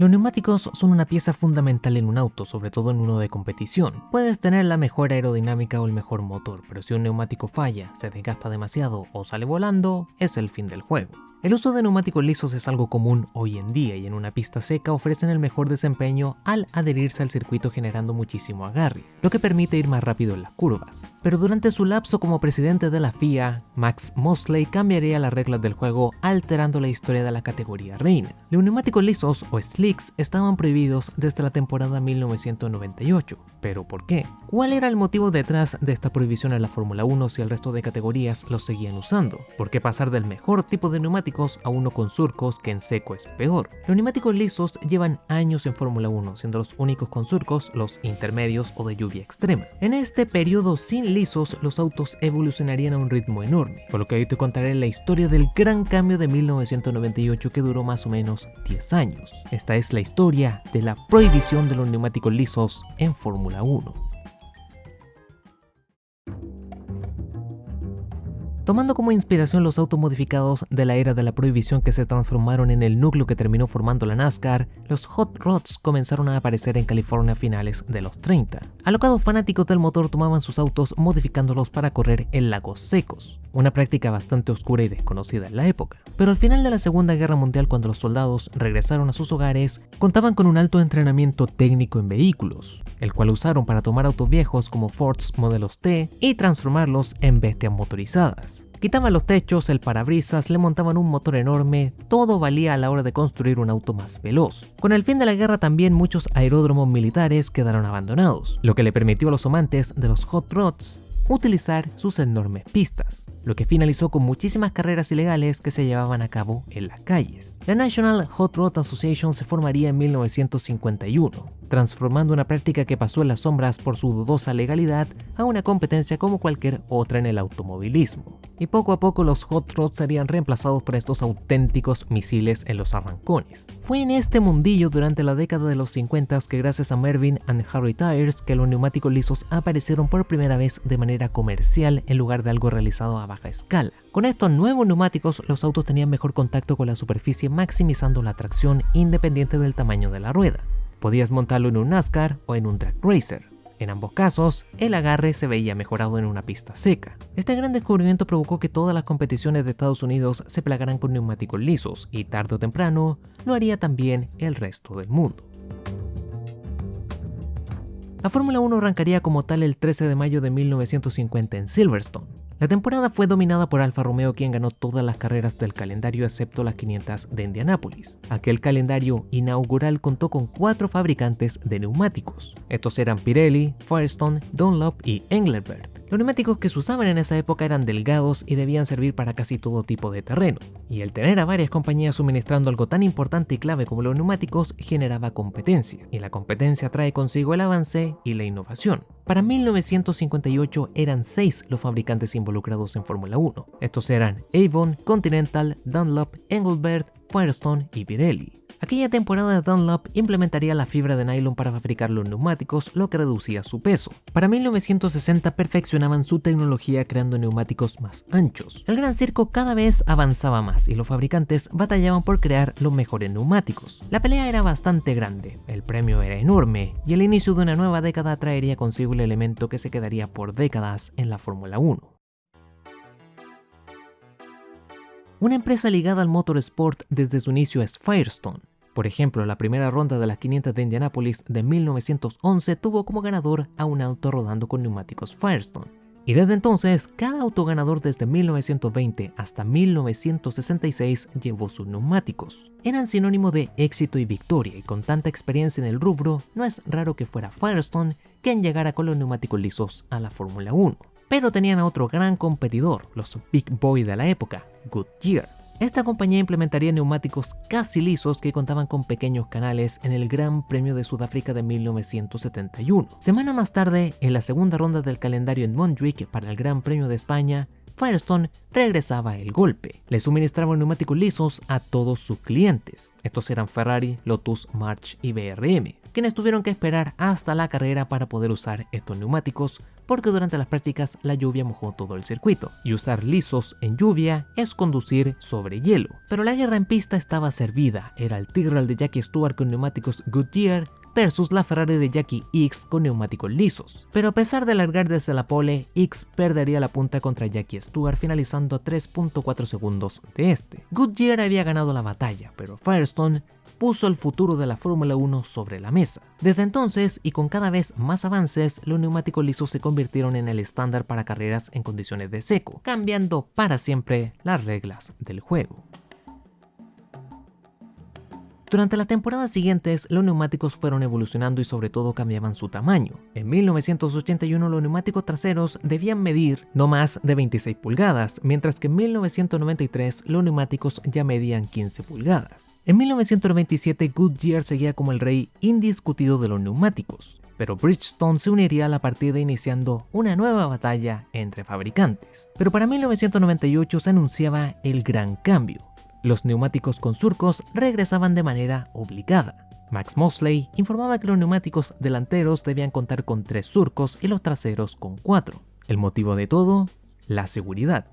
Los neumáticos son una pieza fundamental en un auto, sobre todo en uno de competición. Puedes tener la mejor aerodinámica o el mejor motor, pero si un neumático falla, se desgasta demasiado o sale volando, es el fin del juego. El uso de neumáticos lisos es algo común hoy en día y en una pista seca ofrecen el mejor desempeño al adherirse al circuito generando muchísimo agarre, lo que permite ir más rápido en las curvas. Pero durante su lapso como presidente de la FIA, Max Mosley cambiaría las reglas del juego alterando la historia de la categoría reina. Los neumáticos lisos o slicks estaban prohibidos desde la temporada 1998. ¿Pero por qué? ¿Cuál era el motivo detrás de esta prohibición en la Fórmula 1 si el resto de categorías los seguían usando? ¿Por qué pasar del mejor tipo de neumáticos a uno con surcos que en seco es peor? Los neumáticos lisos llevan años en Fórmula 1, siendo los únicos con surcos los intermedios o de lluvia extrema. En este periodo sin lisos, los autos evolucionarían a un ritmo enorme, por lo que hoy te contaré la historia del gran cambio de 1998 que duró más o menos 10 años. Esta es la historia de la prohibición de los neumáticos lisos en Fórmula 1. Tomando como inspiración los autos modificados de la era de la prohibición que se transformaron en el núcleo que terminó formando la NASCAR, los hot rods comenzaron a aparecer en California a finales de los 30. Alocados fanáticos del motor tomaban sus autos modificándolos para correr en lagos secos, una práctica bastante oscura y desconocida en la época. Pero al final de la Segunda Guerra Mundial, cuando los soldados regresaron a sus hogares, contaban con un alto entrenamiento técnico en vehículos, el cual usaron para tomar autos viejos como Fords modelos T y transformarlos en bestias motorizadas. Quitaban los techos, el parabrisas, le montaban un motor enorme, todo valía a la hora de construir un auto más veloz. Con el fin de la guerra también muchos aeródromos militares quedaron abandonados, lo que le permitió a los amantes de los hot rods utilizar sus enormes pistas, lo que finalizó con muchísimas carreras ilegales que se llevaban a cabo en las calles. La National Hot Rod Association se formaría en 1951, transformando una práctica que pasó en las sombras por su dudosa legalidad a una competencia como cualquier otra en el automovilismo. Y poco a poco los hot rods serían reemplazados por estos auténticos misiles en los arrancones. Fue en este mundillo durante la década de los 50 que gracias a Mervyn and Harry Tires que los neumáticos lisos aparecieron por primera vez de manera comercial en lugar de algo realizado a baja escala. Con estos nuevos neumáticos los autos tenían mejor contacto con la superficie, maximizando la tracción independiente del tamaño de la rueda. Podías montarlo en un NASCAR o en un drag racer. En ambos casos, el agarre se veía mejorado en una pista seca. Este gran descubrimiento provocó que todas las competiciones de Estados Unidos se plagaran con neumáticos lisos y tarde o temprano lo haría también el resto del mundo. La Fórmula 1 arrancaría como tal el 13 de mayo de 1950 en Silverstone. La temporada fue dominada por Alfa Romeo, quien ganó todas las carreras del calendario excepto las 500 de Indianápolis. Aquel calendario inaugural contó con 4 fabricantes de neumáticos. Estos eran Pirelli, Firestone, Dunlop y Engelbert. Los neumáticos que se usaban en esa época eran delgados y debían servir para casi todo tipo de terreno. Y el tener a varias compañías suministrando algo tan importante y clave como los neumáticos generaba competencia. Y la competencia trae consigo el avance y la innovación. Para 1958 eran 6 los fabricantes involucrados en Fórmula 1. Estos eran Avon, Continental, Dunlop, Engelbert, Firestone y Pirelli. Aquella temporada Dunlop implementaría la fibra de nylon para fabricar los neumáticos, lo que reducía su peso. Para 1960 perfeccionaban su tecnología creando neumáticos más anchos. El gran circo cada vez avanzaba más y los fabricantes batallaban por crear los mejores neumáticos. La pelea era bastante grande, el premio era enorme y el inicio de una nueva década traería consigo el elemento que se quedaría por décadas en la Fórmula 1. Una empresa ligada al motorsport desde su inicio es Firestone. Por ejemplo, la primera ronda de las 500 de Indianápolis de 1911 tuvo como ganador a un auto rodando con neumáticos Firestone. Y desde entonces, cada auto ganador desde 1920 hasta 1966 llevó sus neumáticos. Eran sinónimo de éxito y victoria, y con tanta experiencia en el rubro, no es raro que fuera Firestone quien llegara con los neumáticos lisos a la Fórmula 1. Pero tenían a otro gran competidor, los Big Boy de la época, Goodyear. Esta compañía implementaría neumáticos casi lisos que contaban con pequeños canales en el Gran Premio de Sudáfrica de 1971. Semana más tarde, en la segunda ronda del calendario en Montjuic para el Gran Premio de España, Firestone regresaba el golpe. Le suministraban neumáticos lisos a todos sus clientes. Estos eran Ferrari, Lotus, March y BRM, quienes tuvieron que esperar hasta la carrera para poder usar estos neumáticos porque durante las prácticas la lluvia mojó todo el circuito, y usar lisos en lluvia es conducir sobre hielo. Pero la guerra en pista estaba servida, era el Tyrrell de Jackie Stewart con neumáticos Goodyear versus la Ferrari de Jackie Ickx con neumáticos lisos. Pero a pesar de largar desde la pole, Ickx perdería la punta contra Jackie Stewart finalizando a 3.4 segundos de este. Goodyear había ganado la batalla, pero Firestone puso el futuro de la Fórmula 1 sobre la mesa. Desde entonces, y con cada vez más avances, los neumáticos lisos se convirtieron en el estándar para carreras en condiciones de seco, cambiando para siempre las reglas del juego. Durante las temporadas siguientes, los neumáticos fueron evolucionando y sobre todo cambiaban su tamaño. En 1981 los neumáticos traseros debían medir no más de 26 pulgadas, mientras que en 1993 los neumáticos ya medían 15 pulgadas. En 1997 Goodyear seguía como el rey indiscutido de los neumáticos, pero Bridgestone se uniría a la partida iniciando una nueva batalla entre fabricantes. Pero para 1998 se anunciaba el gran cambio. Los neumáticos con surcos regresaban de manera obligada. Max Mosley informaba que los neumáticos delanteros debían contar con 3 surcos y los traseros con 4. El motivo de todo, la seguridad.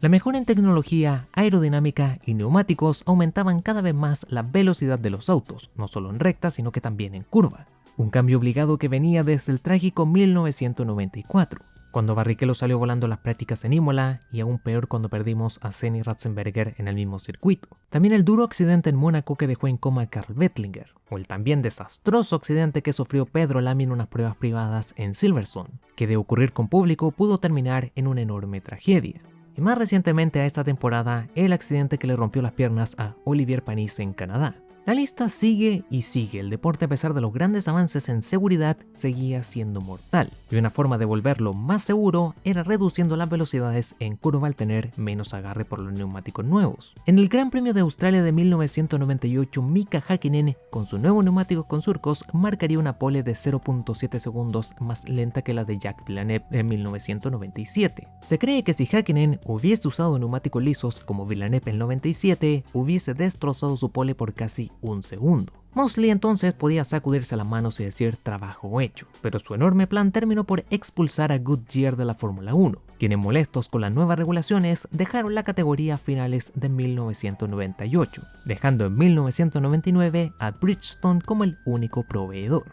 La mejora en tecnología, aerodinámica y neumáticos aumentaban cada vez más la velocidad de los autos, no solo en recta sino que también en curva. Un cambio obligado que venía desde el trágico 1994. Cuando Barrichello salió volando las prácticas en Imola, y aún peor cuando perdimos a Senna y Ratzenberger en el mismo circuito. También el duro accidente en Mónaco que dejó en coma a Karl Wettlinger, o el también desastroso accidente que sufrió Pedro Lamy en unas pruebas privadas en Silverstone, que de ocurrir con público pudo terminar en una enorme tragedia. Y más recientemente a esta temporada, el accidente que le rompió las piernas a Olivier Panis en Canadá. La lista sigue y sigue. El deporte, a pesar de los grandes avances en seguridad, seguía siendo mortal. Y una forma de volverlo más seguro era reduciendo las velocidades en curva al tener menos agarre por los neumáticos nuevos. En el Gran Premio de Australia de 1998, Mika Häkkinen, con su nuevo neumático con surcos, marcaría una pole de 0.7 segundos más lenta que la de Jacques Villeneuve en 1997. Se cree que si Häkkinen hubiese usado neumáticos lisos como Villeneuve en 97, hubiese destrozado su pole por casi un segundo. Mosley entonces podía sacudirse las manos y decir trabajo hecho, pero su enorme plan terminó por expulsar a Goodyear de la Fórmula 1, quienes molestos con las nuevas regulaciones dejaron la categoría a finales de 1998, dejando en 1999 a Bridgestone como el único proveedor.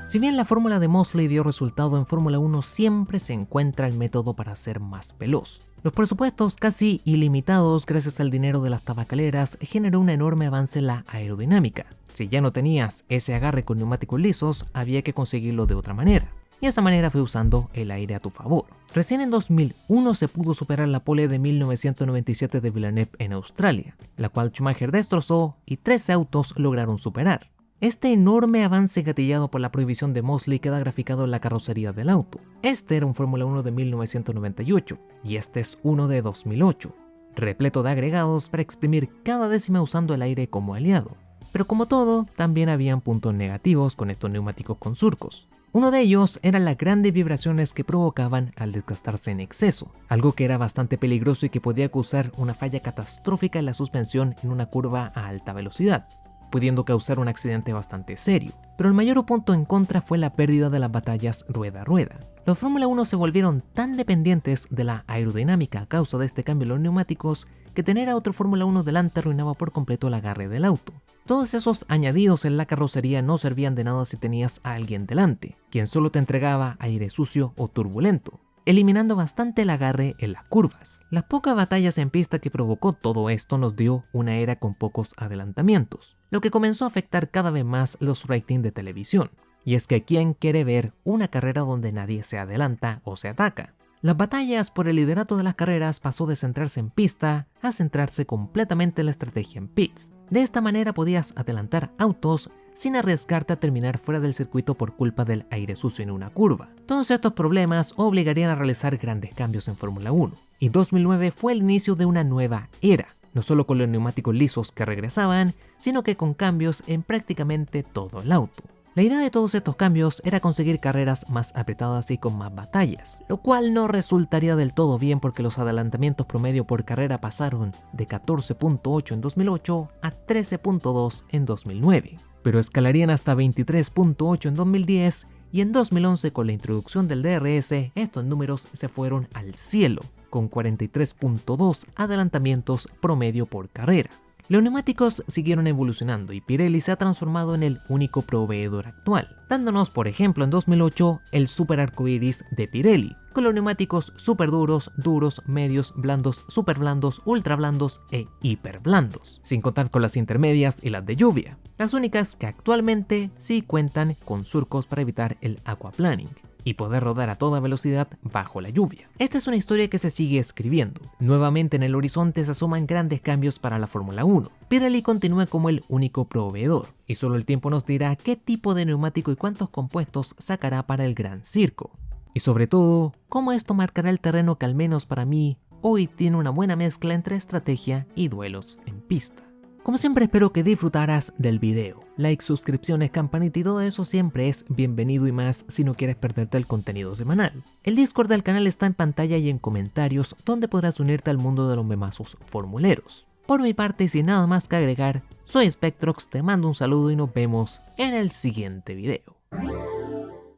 Si bien la fórmula de Mosley dio resultado en Fórmula 1, siempre se encuentra el método para ser más veloz. Los presupuestos casi ilimitados gracias al dinero de las tabacaleras generó un enorme avance en la aerodinámica. Si ya no tenías ese agarre con neumáticos lisos, había que conseguirlo de otra manera. Y esa manera fue usando el aire a tu favor. Recién en 2001 se pudo superar la pole de 1997 de Villeneuve en Australia, la cual Schumacher destrozó y 13 autos lograron superar. Este enorme avance gatillado por la prohibición de Mosley queda graficado en la carrocería del auto. Este era un Fórmula 1 de 1998 y este es uno de 2008, repleto de agregados para exprimir cada décima usando el aire como aliado. Pero como todo, también habían puntos negativos con estos neumáticos con surcos. Uno de ellos eran las grandes vibraciones que provocaban al desgastarse en exceso, algo que era bastante peligroso y que podía causar una falla catastrófica en la suspensión en una curva a alta velocidad, pudiendo causar un accidente bastante serio. Pero el mayor punto en contra fue la pérdida de las batallas rueda a rueda. Los Fórmula 1 se volvieron tan dependientes de la aerodinámica a causa de este cambio en los neumáticos que tener a otro Fórmula 1 delante arruinaba por completo el agarre del auto. Todos esos añadidos en la carrocería no servían de nada si tenías a alguien delante, quien solo te entregaba aire sucio o turbulento, eliminando bastante el agarre en las curvas. Las pocas batallas en pista que provocó todo esto nos dio una era con pocos adelantamientos, lo que comenzó a afectar cada vez más los ratings de televisión. Y es que ¿quién quiere ver una carrera donde nadie se adelanta o se ataca? Las batallas por el liderato de las carreras pasó de centrarse en pista a centrarse completamente en la estrategia en pits. De esta manera podías adelantar autos sin arriesgarte a terminar fuera del circuito por culpa del aire sucio en una curva. Todos estos problemas obligarían a realizar grandes cambios en Fórmula 1, y 2009 fue el inicio de una nueva era, no solo con los neumáticos lisos que regresaban, sino que con cambios en prácticamente todo el auto. La idea de todos estos cambios era conseguir carreras más apretadas y con más batallas, lo cual no resultaría del todo bien porque los adelantamientos promedio por carrera pasaron de 14.8 en 2008 a 13.2 en 2009, pero escalarían hasta 23.8 en 2010 y en 2011 con la introducción del DRS estos números se fueron al cielo, con 43.2 adelantamientos promedio por carrera. Los neumáticos siguieron evolucionando y Pirelli se ha transformado en el único proveedor actual, dándonos por ejemplo en 2008 el Super Arcoiris de Pirelli, con los neumáticos super duros, duros, medios, blandos, super blandos, ultra blandos e hiper blandos, sin contar con las intermedias y las de lluvia, las únicas que actualmente sí cuentan con surcos para evitar el aquaplaning y poder rodar a toda velocidad bajo la lluvia. Esta es una historia que se sigue escribiendo. Nuevamente en el horizonte se asoman grandes cambios para la Fórmula 1. Pirelli continúa como el único proveedor, y solo el tiempo nos dirá qué tipo de neumático y cuántos compuestos sacará para el Gran Circo. Y sobre todo, cómo esto marcará el terreno que al menos para mí, hoy tiene una buena mezcla entre estrategia y duelos en pista. Como siempre espero que disfrutaras del video. Like, suscripciones, campanita y todo eso siempre es bienvenido y más si no quieres perderte el contenido semanal. El Discord del canal está en pantalla y en comentarios donde podrás unirte al mundo de los memazos formuleros. Por mi parte y sin nada más que agregar, soy Spectrox, te mando un saludo y nos vemos en el siguiente video.